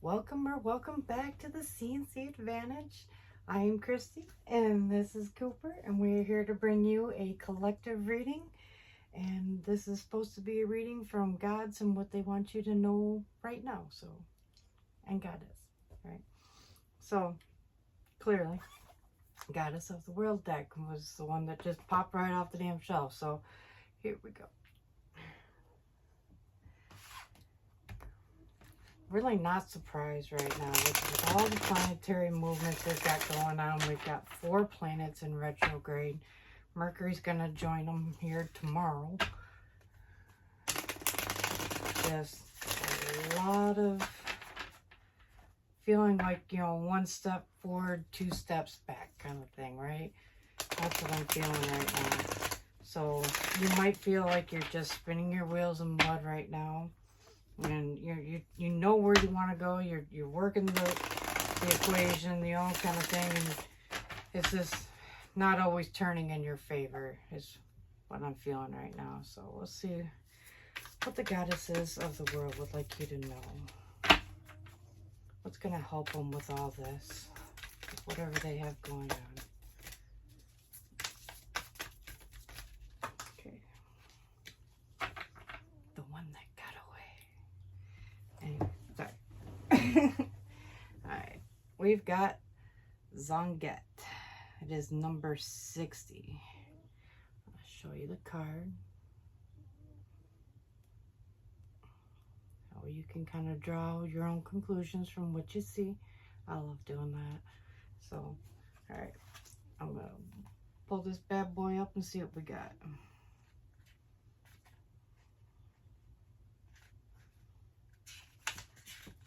Welcome or welcome back to the CNC Advantage. I am Christy and this is Cooper, and we're here to bring you a collective reading. And this is supposed to be a reading from gods and what they want you to know right now. And goddess, right? So clearly, Goddess of the World deck was the one that just popped right off the damn shelf. So here we go. Really not surprised right now with all the planetary movements we've got going on. We've got 4 planets in retrograde. Mercury's gonna join them here tomorrow. Just a lot of feeling like, you know, 1 step forward, 2 steps back kind of thing, right? That's what I'm feeling right now. So you might feel like you're just spinning your wheels in mud right now. And you know where you want to go. You're working the equation, the all kind of thing, and it's just not always turning in your favor is what I'm feeling right now. So we'll see what the goddesses of the world would like you to know. What's going to help them with all this, whatever they have going on. Okay. The one that got away. Anyway, sorry. Alright, we've got Zonget. It is number 60. I'll show you the card. How you can kind of draw your own conclusions from what you see. I love doing that. So, alright, I'm going to pull this bad boy up and see what we got.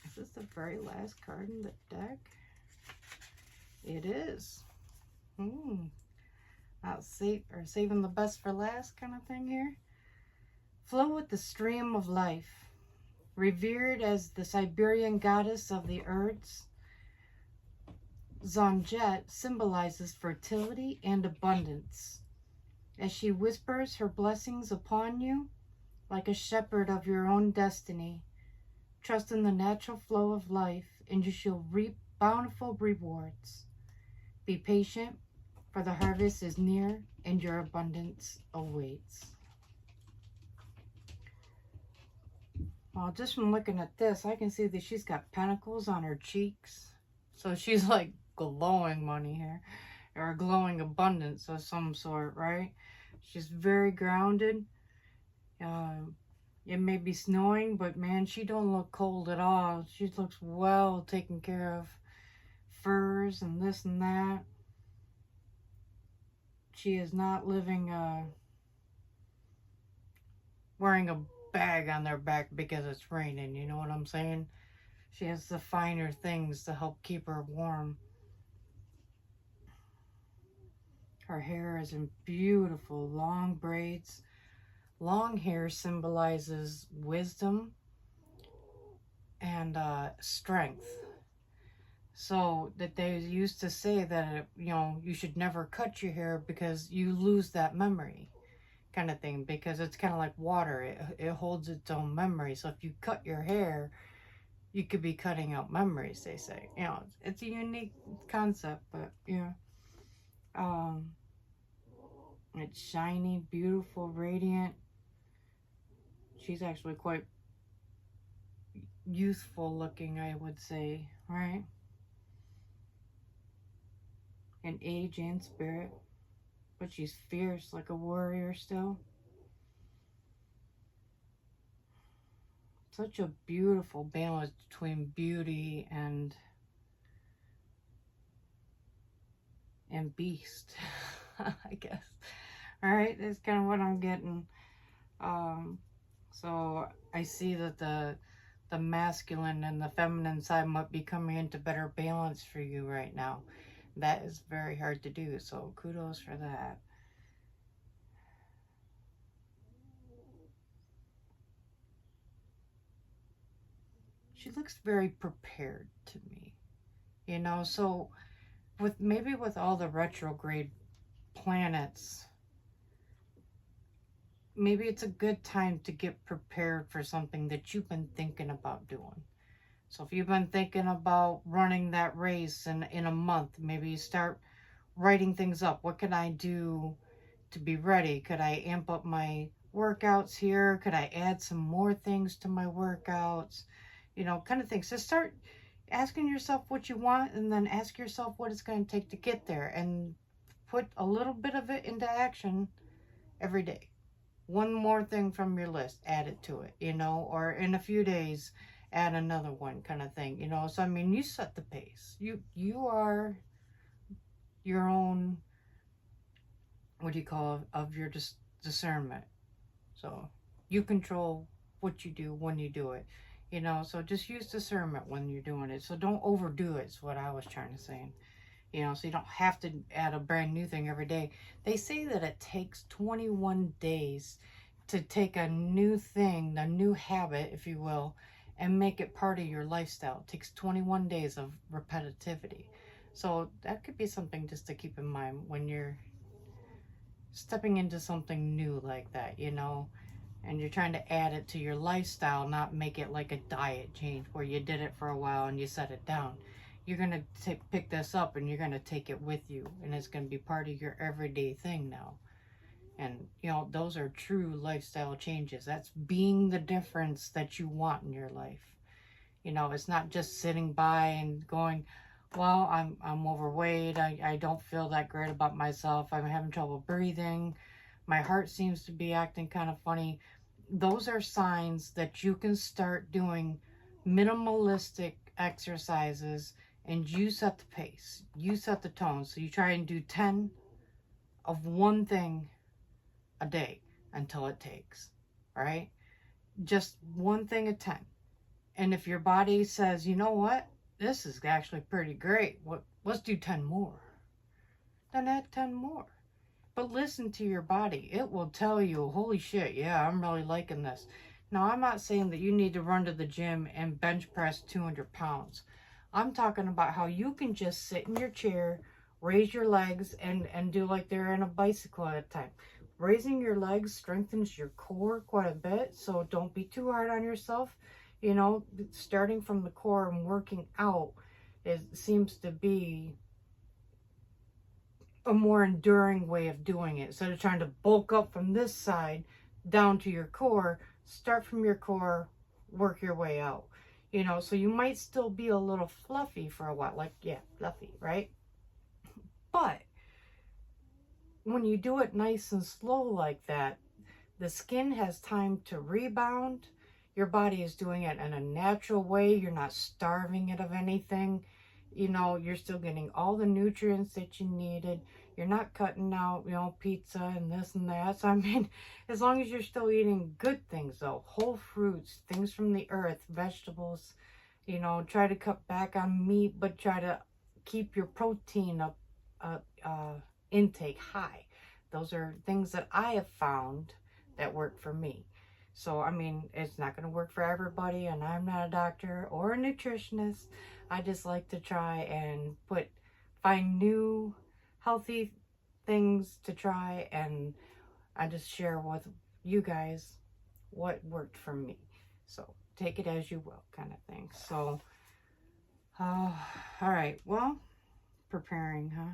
Is this the very last card in the deck? It is. Saving the best for last kind of thing here. Flow with the stream of life. Revered as the Siberian goddess of the earths, Zonget symbolizes fertility and abundance. As she whispers her blessings upon you, like a shepherd of your own destiny, trust in the natural flow of life, and you shall reap bountiful rewards. Be patient, for the harvest is near, and your abundance awaits. Well, just from looking at this, I can see that she's got pentacles on her cheeks. So she's like glowing money here, or glowing abundance of some sort, right? She's very grounded. It may be snowing, but man, she don't look cold at all. She looks well taken care of. Furs and this and that. She is not living, wearing a bag on their back because it's raining, you know what I'm saying? She has the finer things to help keep her warm. Her hair is in beautiful long braids. Long hair symbolizes wisdom and strength. So that they used to say that, you know, you should never cut your hair because you lose that memory kind of thing, because it's kind of like water. It holds its own memory. So if you cut your hair, you could be cutting out memories, they say. You know, it's a unique concept, but yeah. It's shiny, beautiful, radiant. She's actually quite youthful looking, I would say, right? In age and spirit. But she's fierce, like a warrior still. Such a beautiful balance between beauty and beast, I guess. All right, that's kind of what I'm getting. So I see that the masculine and the feminine side might be coming into better balance for you right now. That is very hard to do, so kudos for that. She looks very prepared to me, you know, so with all the retrograde planets, maybe it's a good time to get prepared for something that you've been thinking about doing. So if you've been thinking about running that race in a month, maybe you start writing things up. What can I do to be ready? Could I amp up my workouts here? Could I add some more things to my workouts? You know, kind of things. So start asking yourself what you want, and then ask yourself what it's going to take to get there, and put a little bit of it into action every day. One more thing from your list, add it to it, you know, or in a few days, add another one, kind of thing, you know. So, I mean, you set the pace. You are your own, what do you call it, of your discernment. So you control what you do when you do it, you know. So just use discernment when you're doing it. So don't overdo it, is what I was trying to say. You know, so you don't have to add a brand new thing every day. They say that it takes 21 days to take a new thing, a new habit, if you will, and make it part of your lifestyle. It takes 21 days of repetitivity. So that could be something just to keep in mind when you're stepping into something new like that, you know, and you're trying to add it to your lifestyle, not make it like a diet change where you did it for a while and you set it down. You're going to pick this up and you're going to take it with you, and it's going to be part of your everyday thing now. And, you know, those are true lifestyle changes. That's being the difference that you want in your life. You know, it's not just sitting by and going, well, I'm overweight. I don't feel that great about myself. I'm having trouble breathing. My heart seems to be acting kind of funny. Those are signs that you can start doing minimalistic exercises, and you set the pace. You set the tone. So you try and do 10 of one thing a day until it takes, all right? Just one thing at 10. And if your body says, you know what, this is actually pretty great, let's do 10 more, then add 10 more. But listen to your body. It will tell you, holy shit, yeah, I'm really liking this. Now, I'm not saying that you need to run to the gym and bench press 200 pounds. I'm talking about how you can just sit in your chair, raise your legs, and do like they're in a bicycle at a time. Raising your legs strengthens your core quite a bit, so don't be too hard on yourself. You know, starting from the core and working out seems to be a more enduring way of doing it. Instead of trying to bulk up from this side down to your core, start from your core, work your way out. You know, so you might still be a little fluffy for a while, like, yeah, fluffy, right? But when you do it nice and slow like that, the skin has time to rebound. Your body is doing it in a natural way. You're not starving it of anything. You know, you're still getting all the nutrients that you needed. You're not cutting out, you know, pizza and this and that. So, I mean, as long as you're still eating good things, though, whole fruits, things from the earth, vegetables, you know, try to cut back on meat, but try to keep your protein intake high. Those are things that I have found that work for me. So, I mean, it's not going to work for everybody, and I'm not a doctor or a nutritionist. I just like to try and find new healthy things to try, and I just share with you guys what worked for me. So take it as you will, kind of thing. So, all right, well, preparing, huh?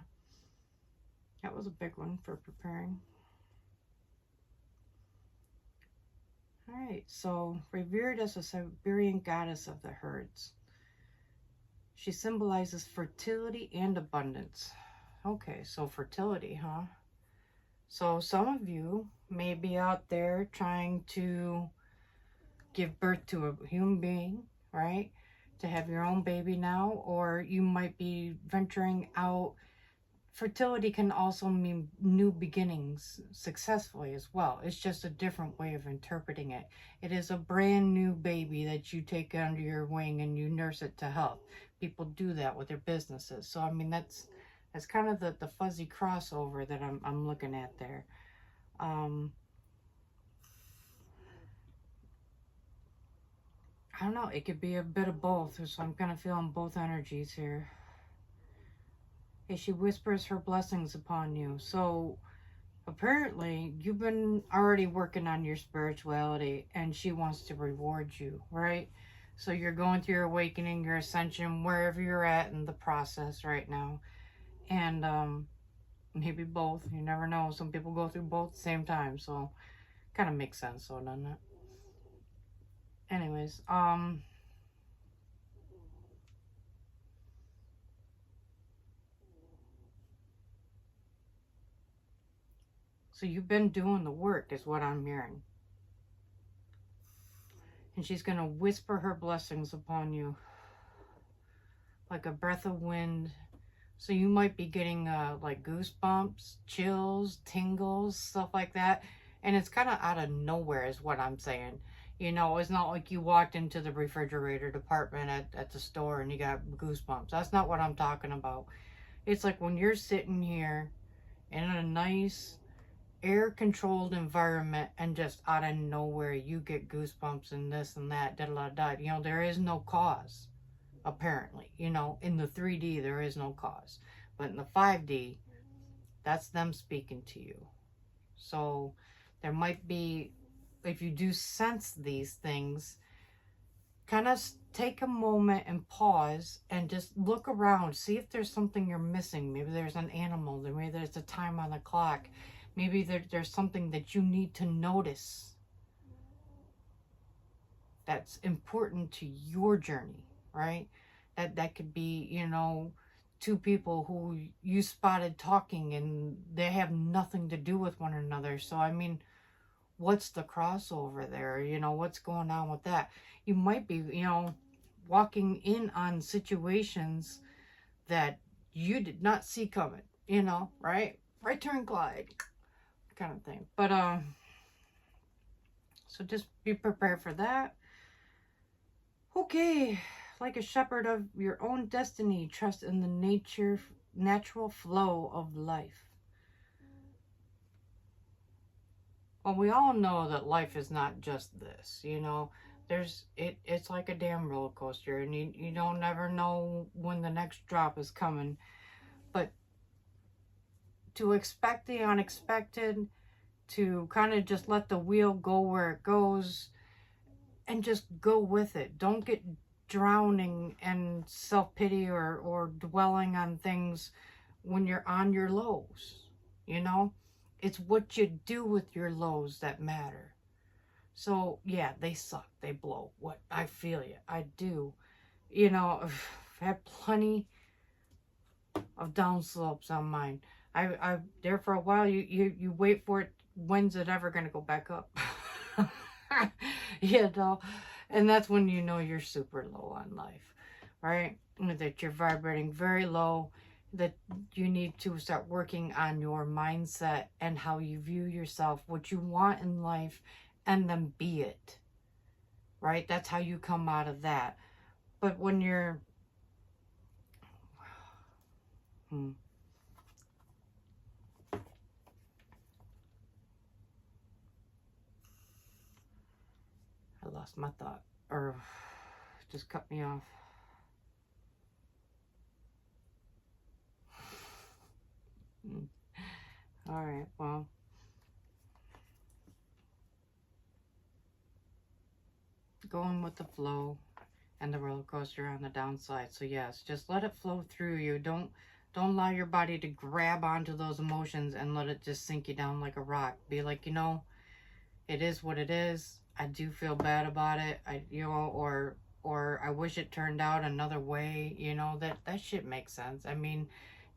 That was a big one for preparing. All right, so revered as a Siberian goddess of the herds. She symbolizes fertility and abundance. Okay, so fertility, huh? So some of you may be out there trying to give birth to a human being, right? To have your own baby now, or you might be venturing out. Fertility can also mean new beginnings successfully as well. It's just a different way of interpreting it. It is a brand new baby that you take under your wing and you nurse it to health. People do that with their businesses. So, I mean, that's kind of the fuzzy crossover that I'm looking at there. I don't know. It could be a bit of both. So I'm kind of feeling both energies here. She whispers her blessings upon you. So apparently you've been already working on your spirituality, and she wants to reward you, right? So you're going through your awakening, your ascension, wherever you're at in the process right now. And maybe both. You never know. Some people go through both at the same time. So kind of makes sense, so doesn't it? Anyways, so you've been doing the work is what I'm hearing. And she's going to whisper her blessings upon you like a breath of wind. So you might be getting like goosebumps, chills, tingles, stuff like that. And it's kind of out of nowhere is what I'm saying. You know, it's not like you walked into the refrigerator department at the store and you got goosebumps. That's not what I'm talking about. It's like when you're sitting here in a nice air-controlled environment and just out of nowhere you get goosebumps and this and that, da da da. You know, there is no cause. Apparently, you know, in the 3D there is no cause, but in the 5D that's them speaking to you. So there might be, if you do sense these things, kind of take a moment and pause and just look around, see if there's something you're missing. Maybe there's an animal, maybe there's a time on the clock, maybe there's something that you need to notice that's important to your journey, right? That could be, you know, two people who you spotted talking and they have nothing to do with one another. So, I mean, what's the crossover there? You know, what's going on with that? You might be, you know, walking in on situations that you did not see coming, you know, right? Right turn, Clyde kind of thing. But, so just be prepared for that. Okay, like a shepherd of your own destiny, trust in the natural flow of life. Well, we all know that life is not just this, you know. It's like a damn roller coaster, and you don't never know when the next drop is coming. But to expect the unexpected, to kind of just let the wheel go where it goes, and just go with it. Don't get drowning in self-pity or dwelling on things when you're on your lows, you know? It's what you do with your lows that matter. So, yeah, they suck. They blow. What? I feel you. I do. You know, I've had plenty of down slopes on mine. I there for a while, you wait for it. When's it ever going to go back up? You know, and that's when you know you're super low on life, right? That you're vibrating very low, that you need to start working on your mindset and how you view yourself, what you want in life, and then be it, right? That's how you come out of that. But when you're I lost my thought, or just cut me off. All right, well, going with the flow and the roller coaster on the downside. So yes, just let it flow through you. Don't allow your body to grab onto those emotions and let it just sink you down like a rock. Be like, you know, it is what it is. I do feel bad about it. You know, or I wish it turned out another way. You know, that shit makes sense. I mean,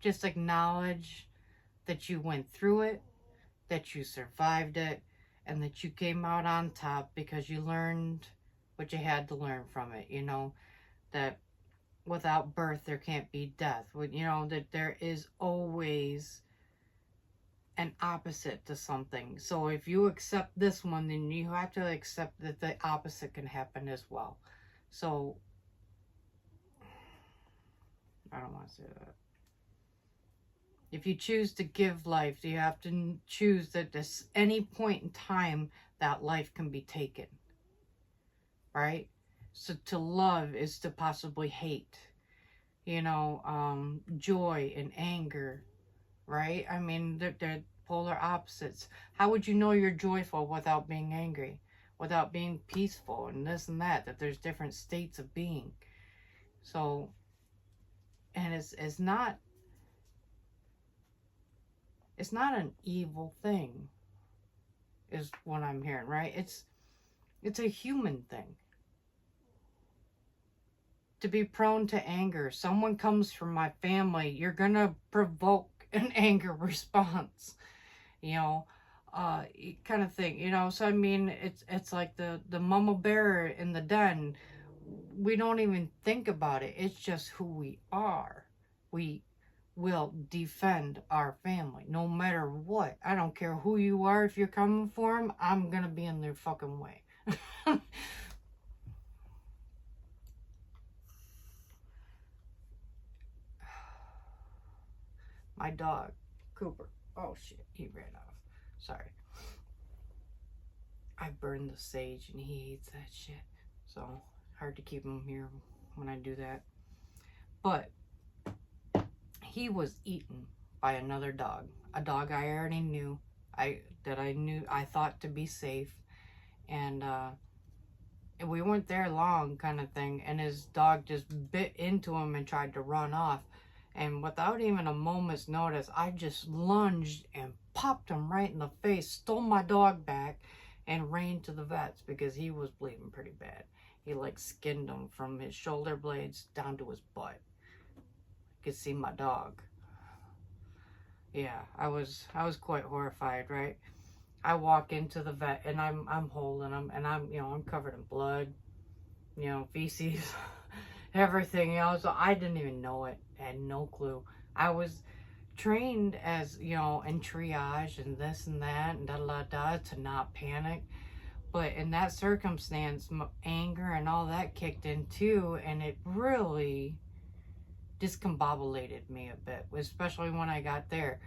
just acknowledge that you went through it, that you survived it, and that you came out on top because you learned what you had to learn from it. You know, that without birth there can't be death. You know, that there is always an opposite to something. So if you accept this one, then you have to accept that the opposite can happen as well. So I don't want to say that. If you choose to give life, you have to choose that at any point in time that life can be taken, right? So to love is to possibly hate, you know, joy and anger, right? I mean, they're polar opposites. How would you know you're joyful without being angry? without being peaceful and this and that, that there's different states of being. So, and it's not an evil thing, is what I'm hearing, right? It's a human thing. To be prone to anger. Someone comes from my family, you're gonna provoke an anger response, you know, kind of thing, you know. So I mean, it's like the mama bear in the den. We don't even think about it. It's just who we are. We will defend our family no matter what. I don't care who you are. If you're coming for them, I'm gonna be in their fucking way. My dog, Cooper. Oh shit, he ran off. Sorry. I burned the sage and he hates that shit. So hard to keep him here when I do that. But he was eaten by another dog. A dog I already knew. I thought to be safe. And we weren't there long, kind of thing. And his dog just bit into him and tried to run off. And without even a moment's notice, I just lunged and popped him right in the face, stole my dog back, and ran to the vets because he was bleeding pretty bad. He like skinned him from his shoulder blades down to his butt. You could see my dog. Yeah, I was quite horrified, right? I walk into the vet and I'm holding him, and I'm covered in blood, feces, everything, so I didn't even know it. I had no clue. I was trained as, in triage and this and that and da to not panic. But in that circumstance, anger and all that kicked in too, and it really discombobulated me a bit, especially when I got there.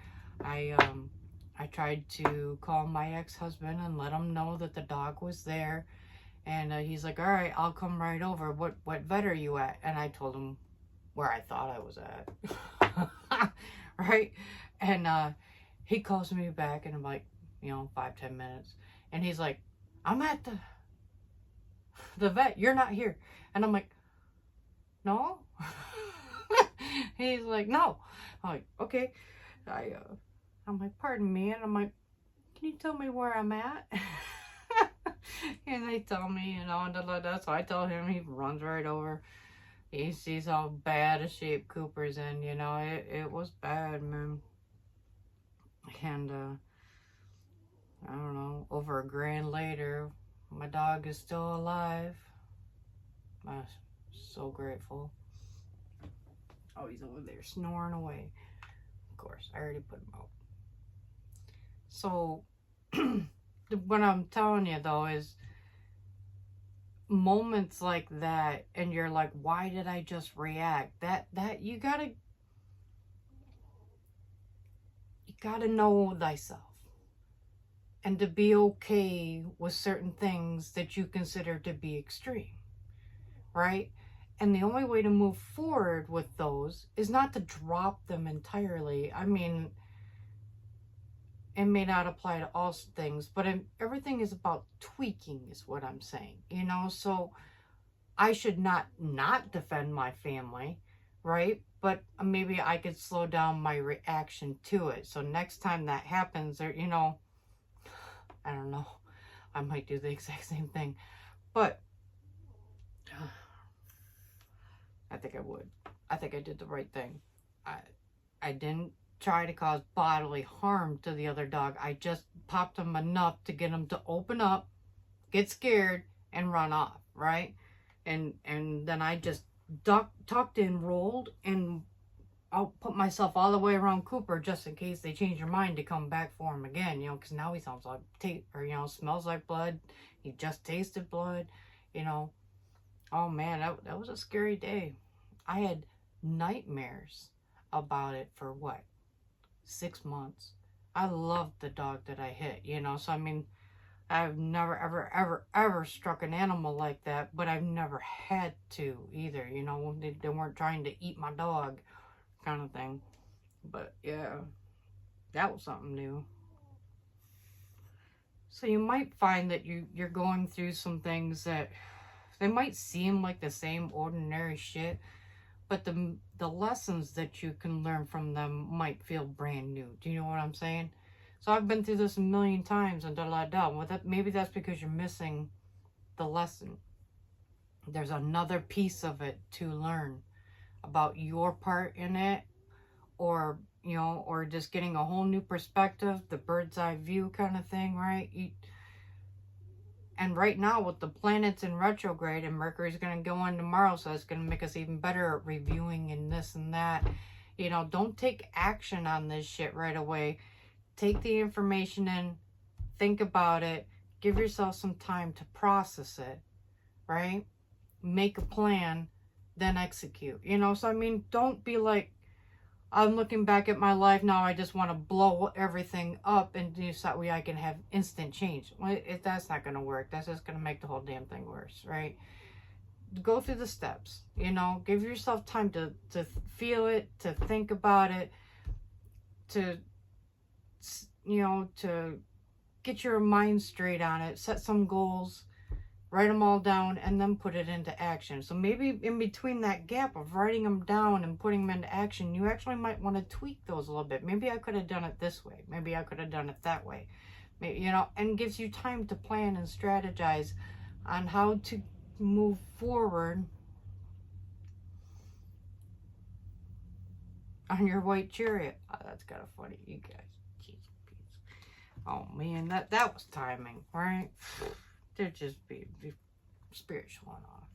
I tried to call my ex-husband and let him know that the dog was there. And he's like, all right, I'll come right over. What vet are you at? And I told him where I thought I was at. Right? And he calls me back, and I'm like, 5-10 minutes. And he's like, I'm at the vet. You're not here. And I'm like, no. He's like, no. I'm like, okay. I'm like, pardon me. And I'm like, can you tell me where I'm at? And they tell me, so I tell him, he runs right over. He sees how bad a shape Cooper's in, it was bad, man. And, I don't know, over $1,000 later, my dog is still alive. I'm so grateful. Oh, he's over there snoring away. Of course, I already put him out. So, what I'm telling you, though, is moments like that, and you're like, why did I just react? That you gotta know thyself, and to be okay with certain things that you consider to be extreme, right? And the only way to move forward with those is not to drop them entirely. I mean, it may not apply to all things, but everything is about tweaking, is what I'm saying, so I should not defend my family, right? But maybe I could slow down my reaction to it. So next time that happens, or, I don't know, I might do the exact same thing, but I think I would. I think I did the right thing. I didn't try to cause bodily harm to the other dog. I just popped him enough to get him to open up, get scared, and run off, right? And then I just tucked in, rolled, and I'll put myself all the way around Cooper just in case they change their mind to come back for him again, because now he sounds like, smells like blood. He just tasted blood, Oh man, that was a scary day. I had nightmares about it for 6 months. I loved the dog that I hit, so I mean, I've never, ever struck an animal like that, but I've never had to either, they weren't trying to eat my dog, kind of thing. But yeah, that was something new. So you might find that you're going through some things that they might seem like the same ordinary shit, but the lessons that you can learn from them might feel brand new. Do you know what I'm saying? So I've been through this a million times and da da da. Well, maybe that's because you're missing the lesson. There's another piece of it to learn about your part in it, or or just getting a whole new perspective, the bird's eye view kind of thing, right? And right now with the planets in retrograde, and Mercury's going to go in tomorrow, so it's going to make us even better at reviewing and this and that. Don't take action on this shit right away. Take the information in, think about it, give yourself some time to process it, right? Make a plan, then execute. So I mean, don't be like, I'm looking back at my life now, I just want to blow everything up and do so that way I can have instant change. Well, that's not going to work. That's just going to make the whole damn thing worse, right? Go through the steps, give yourself time to feel it, to think about it, to to get your mind straight on it, set some goals, write them all down, and then put it into action. So maybe in between that gap of writing them down and putting them into action, you actually might want to tweak those a little bit. Maybe I could have done it this way. Maybe I could have done it that way. Maybe, and gives you time to plan and strategize on how to move forward on your white chariot. Oh, that's kind of funny, you guys. Jeez, oh man, that was timing, right? They're just be spiritual and all.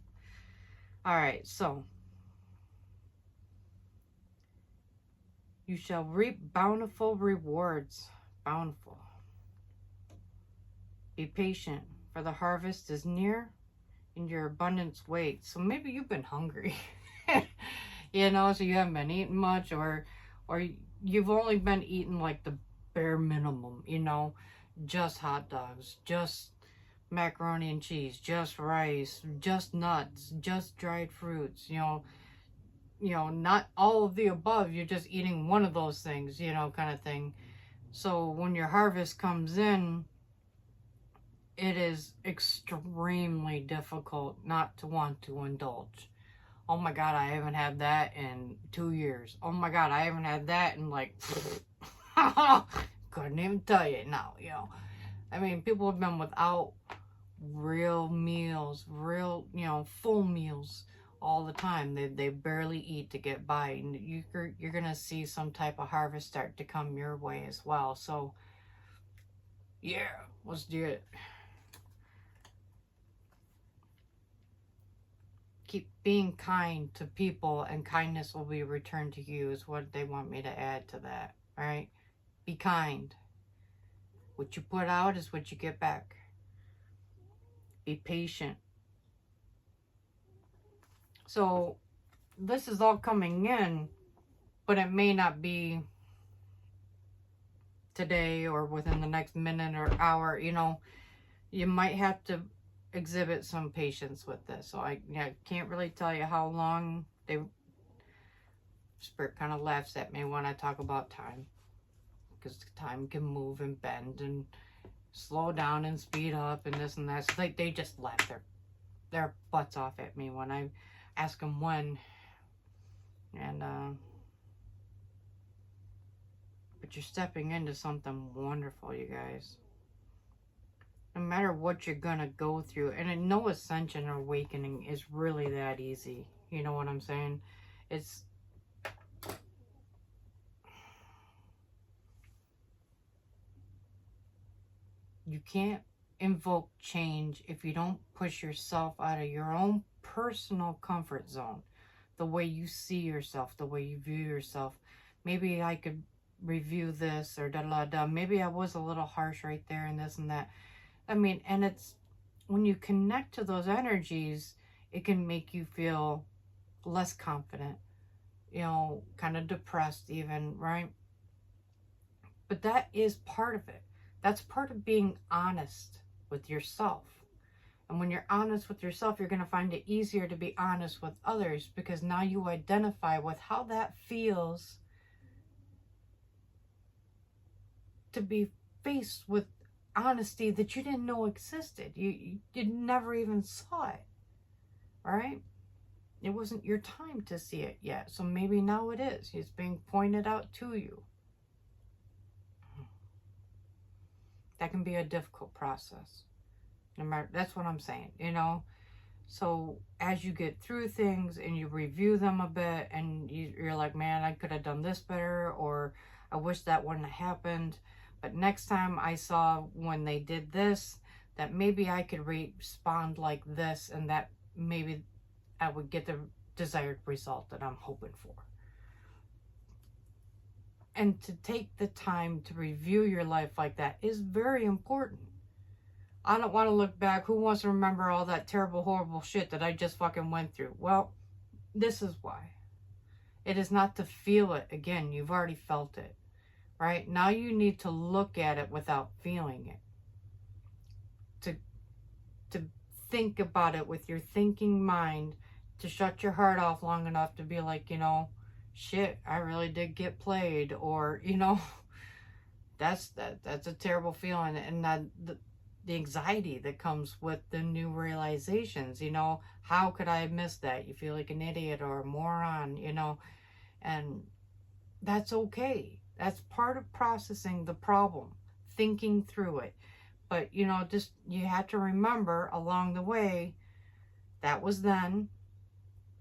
All right, so you shall reap bountiful rewards. Bountiful. Be patient, for the harvest is near, and your abundance waits. So maybe you've been hungry, so you haven't been eating much, or you've only been eating like the bare minimum, just hot dogs, just macaroni and cheese, just rice, just nuts, just dried fruits, not all of the above. You're just eating one of those things, kind of thing. So when your harvest comes in, it is extremely difficult not to want to indulge. Oh my God, I haven't had that in 2 years. Oh my God, I haven't had that in like, couldn't even tell you now, I mean, people have been without real meals, real, full meals all the time. They barely eat to get by, and you're gonna see some type of harvest start to come your way as well. So yeah, let's do it. Keep being kind to people, and kindness will be returned to you, is what they want me to add to that. All right, be kind. What you put out is what you get back. Be patient. So this is all coming in, but it may not be today or within the next minute or hour. You might have to exhibit some patience with this. So I can't really tell you how long. Spirit kind of laughs at me when I talk about time, because time can move and bend and slow down and speed up and this and that. So they just laugh their butts off at me when I ask them when. And but you're stepping into something wonderful, you guys. No matter what you're gonna go through, and no ascension or awakening is really that easy. You know what I'm saying? You can't invoke change if you don't push yourself out of your own personal comfort zone. The way you see yourself, the way you view yourself. Maybe I could review this, or da-da-da. Maybe I was a little harsh right there and this and that. I mean, and it's when you connect to those energies, it can make you feel less confident, kind of depressed even, right? But that is part of it. That's part of being honest with yourself. And when you're honest with yourself, you're going to find it easier to be honest with others, because now you identify with how that feels to be faced with honesty that you didn't know existed. You never even saw it, right? It wasn't your time to see it yet. So maybe now it is. It's being pointed out to you. That can be a difficult process. No matter, that's what I'm saying, you know. So as you get through things and you review them a bit and you're like, man, I could have done this better, or I wish that wouldn't have happened. But next time I saw when they did this, that maybe I could respond like this, and that maybe I would get the desired result that I'm hoping for. And to take the time to review your life like that is very important. I don't want to look back. Who wants to remember all that terrible, horrible shit that I just fucking went through? Well, this is why. It is not to feel it again. You've already felt it, right? Now you need to look at it without feeling it. To think about it with your thinking mind, to shut your heart off long enough to be like, you know, shit, I really did get played, or, you know, that's a terrible feeling. And that the anxiety that comes with the new realizations, you know, how could I have missed that? You feel like an idiot or a moron, you know, and that's okay. That's part of processing the problem, thinking through it. But, you know, just, you have to remember along the way, that was then,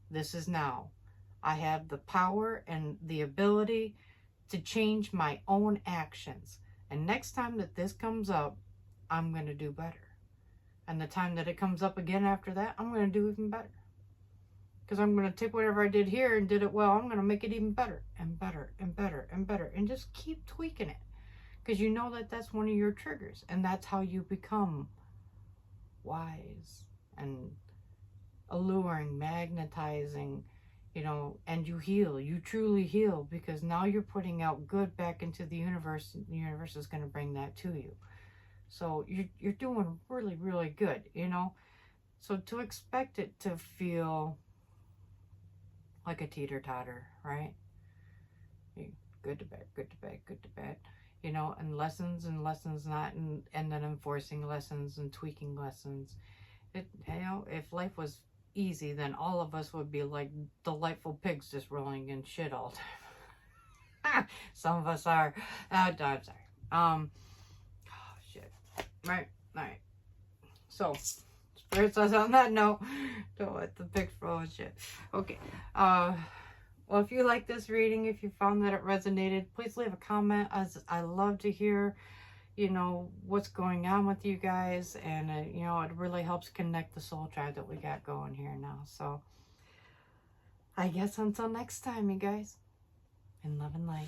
this is now. I have the power and the ability to change my own actions. And next time that this comes up, I'm going to do better. And the time that it comes up again after that, I'm going to do even better. Because I'm going to take whatever I did here and did it well, I'm going to make it even better and better and better and better. And just keep tweaking it. Because you know that that's one of your triggers. And that's how you become wise and alluring, magnetizing, you know, and you heal. You truly heal, because now you're putting out good back into the universe. The universe is going to bring that to you. So you're doing really, really good, you know. So to expect it to feel like a teeter-totter, right? Good to bad, good to bad, good to bad, you know, and lessons not, and then enforcing lessons and tweaking lessons. It, you know, if life was easy, then all of us would be like delightful pigs just rolling in shit all the time. Some of us are. I'm sorry. Oh, shit. Right. So, spirits us on that note. Don't let the pigs roll and shit. Okay. Well, if you like this reading, if you found that it resonated, please leave a comment. As I love to hear, you know, what's going on with you guys. And, you know, it really helps connect the soul tribe that we got going here now. So, I guess until next time, you guys. In love and light.